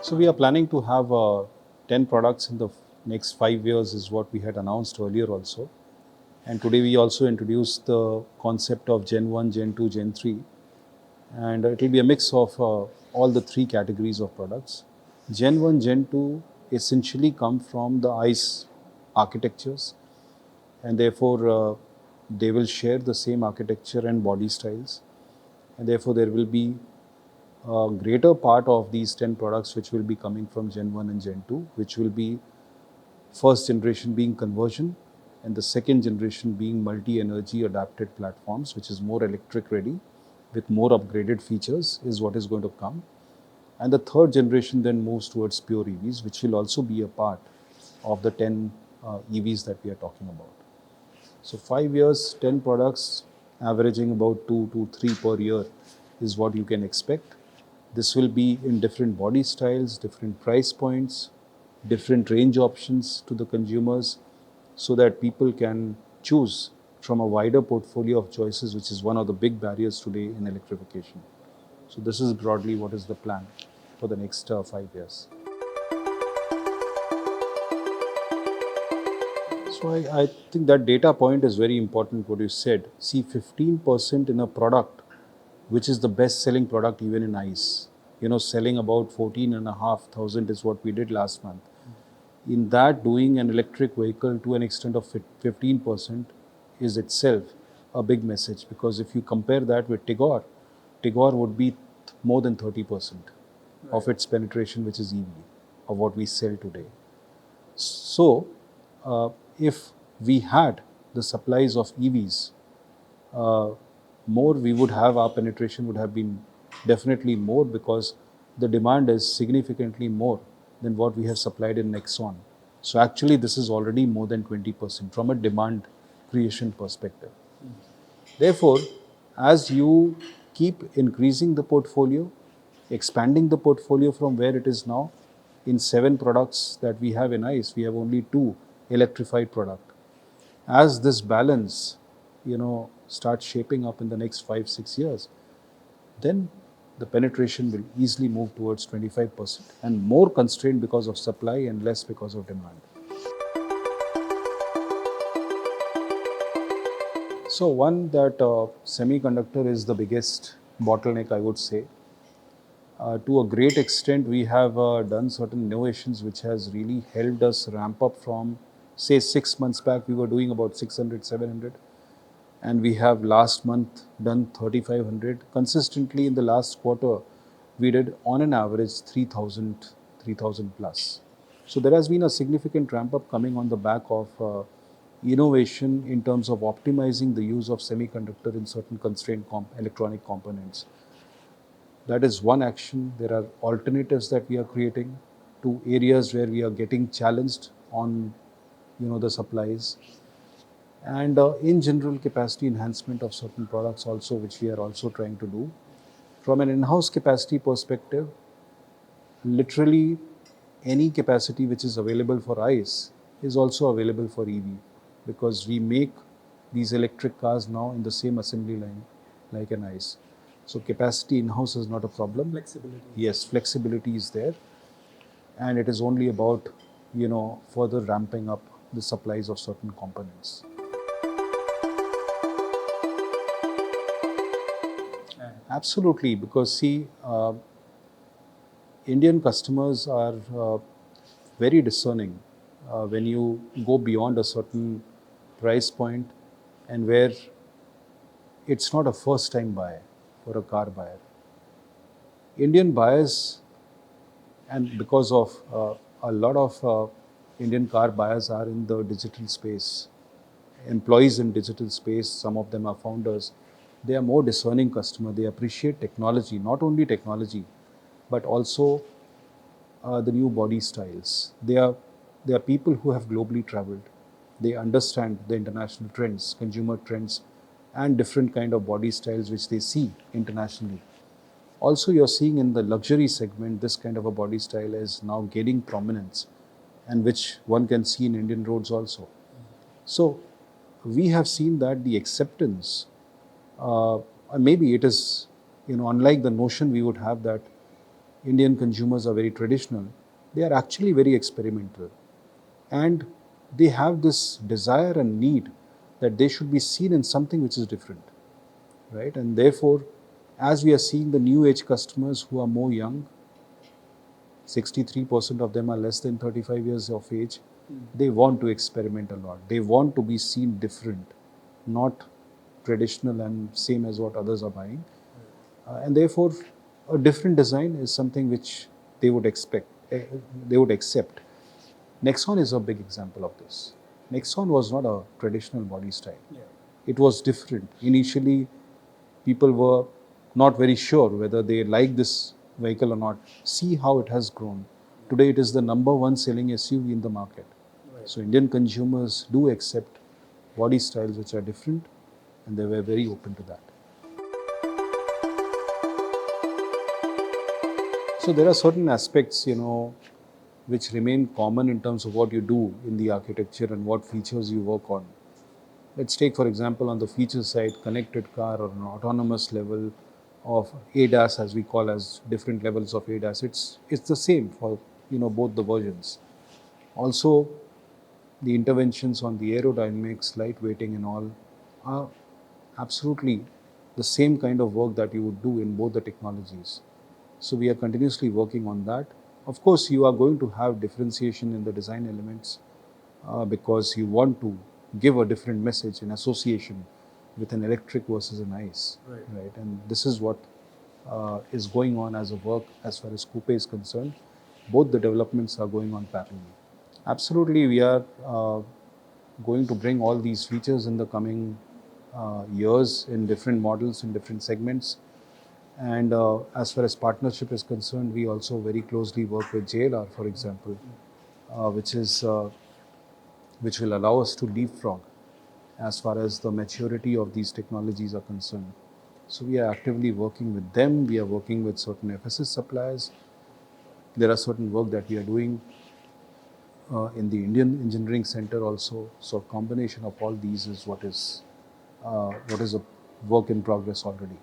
So we are planning to have 10 products in the next 5 years is what we had announced earlier also. And today we also introduced the concept of Gen 1, Gen 2, Gen 3. And it will be a mix of all the three categories of products. Gen 1, Gen 2 essentially come from the ICE architectures, and therefore they will share the same architecture and body styles, and therefore there will be a greater part of these 10 products which will be coming from Gen 1 and Gen 2, which will be first generation being conversion and the second generation being multi-energy adapted platforms, which is more electric ready with more upgraded features is what is going to come. And the third generation then moves towards pure EVs, which will also be a part of the 10 EVs that we are talking about. So 5 years, 10 products, averaging about 2 to 3 per year is what you can expect. This will be in different body styles, different price points, different range options to the consumers, so that people can choose from a wider portfolio of choices, which is one of the big barriers today in electrification. So this is broadly what is the plan for the next 5 years. So I think that data point is very important, what you said. See, 15% in a product, which is the best selling product even in ICE, selling about 14,500 is what we did last month. In that, doing an electric vehicle to an extent of 15% is itself a big message, because if you compare that with Tigor would be more than 30% of its penetration, which is EV, of what we sell today. So, if we had the supplies of EVs more, we would have, our penetration would have been definitely more, because the demand is significantly more than what we have supplied in Nexon. So actually this is already more than 20% from a demand creation perspective. Therefore, as you keep increasing the portfolio, expanding the portfolio from where it is now, in 7 products that we have in ICE, we have only 2 electrified products. As this balance, starts shaping up in the next 5-6 years, then the penetration will easily move towards 25% and more constrained because of supply and less because of demand. So one, that semiconductor is the biggest bottleneck, I would say. To a great extent, we have done certain innovations which has really helped us ramp up from, say, 6 months back, we were doing about 600, 700. And we have last month done 3,500. Consistently in the last quarter, we did on an average 3,000 plus. So there has been a significant ramp up coming on the back of innovation in terms of optimizing the use of semiconductor in certain constrained electronic components. That is one action. There are alternatives that we are creating to areas where we are getting challenged on the supplies. And in general, capacity enhancement of certain products also, which we are also trying to do. From an in-house capacity perspective, literally any capacity which is available for ICE is also available for EV, because we make these electric cars now in the same assembly line like an ICE. So capacity in-house is not a problem. Flexibility. Yes, flexibility is there. And it is only about, further ramping up the supplies of certain components. Absolutely, because see, Indian customers are very discerning when you go beyond a certain price point, and where it's not a first time buy for a car buyer. Indian buyers, and because of a lot of Indian car buyers are in the digital space, employees in digital space, some of them are founders, they are more discerning customer. They appreciate technology, not only technology, but also the new body styles. They are people who have globally traveled. They understand the international trends, consumer trends, and different kind of body styles which they see internationally. Also, you're seeing in the luxury segment, this kind of a body style is now gaining prominence, and which one can see in Indian roads also. So we have seen that the acceptance, maybe it is, unlike the notion we would have that Indian consumers are very traditional, they are actually very experimental. And they have this desire and need that they should be seen in something which is different, right? And therefore, as we are seeing the new age customers who are more young, 63% of them are less than 35 years of age, they want to experiment a lot. They want to be seen different, not traditional and same as what others are buying. And therefore, a different design is something which they would expect, they would accept. Nexon is a big example of this. Nexon was not a traditional body style. Yeah. It was different. Initially, people were not very sure whether they like this vehicle or not. See how it has grown. Today, it is the number one selling SUV in the market. Right. So, Indian consumers do accept body styles which are different, and they were very open to that. So, there are certain aspects, which remain common in terms of what you do in the architecture and what features you work on. Let's take, for example, on the feature side, connected car or an autonomous level of ADAS, as we call as different levels of ADAS. It's the same for both the versions. Also, the interventions on the aerodynamics, lightweighting, and all are absolutely the same kind of work that you would do in both the technologies. So we are continuously working on that. Of course, you are going to have differentiation in the design elements because you want to give a different message in association with an electric versus an ICE, right? And this is what is going on as a work as far as coupe is concerned. Both the developments are going on parallelly. Absolutely, we are going to bring all these features in the coming years in different models in different segments. And as far as partnership is concerned, we also very closely work with JLR, for example, which will allow us to leapfrog as far as the maturity of these technologies are concerned. So we are actively working with them. We are working with certain FSS suppliers. There are certain work that we are doing in the Indian Engineering Center also. So a combination of all these is what is a work in progress already.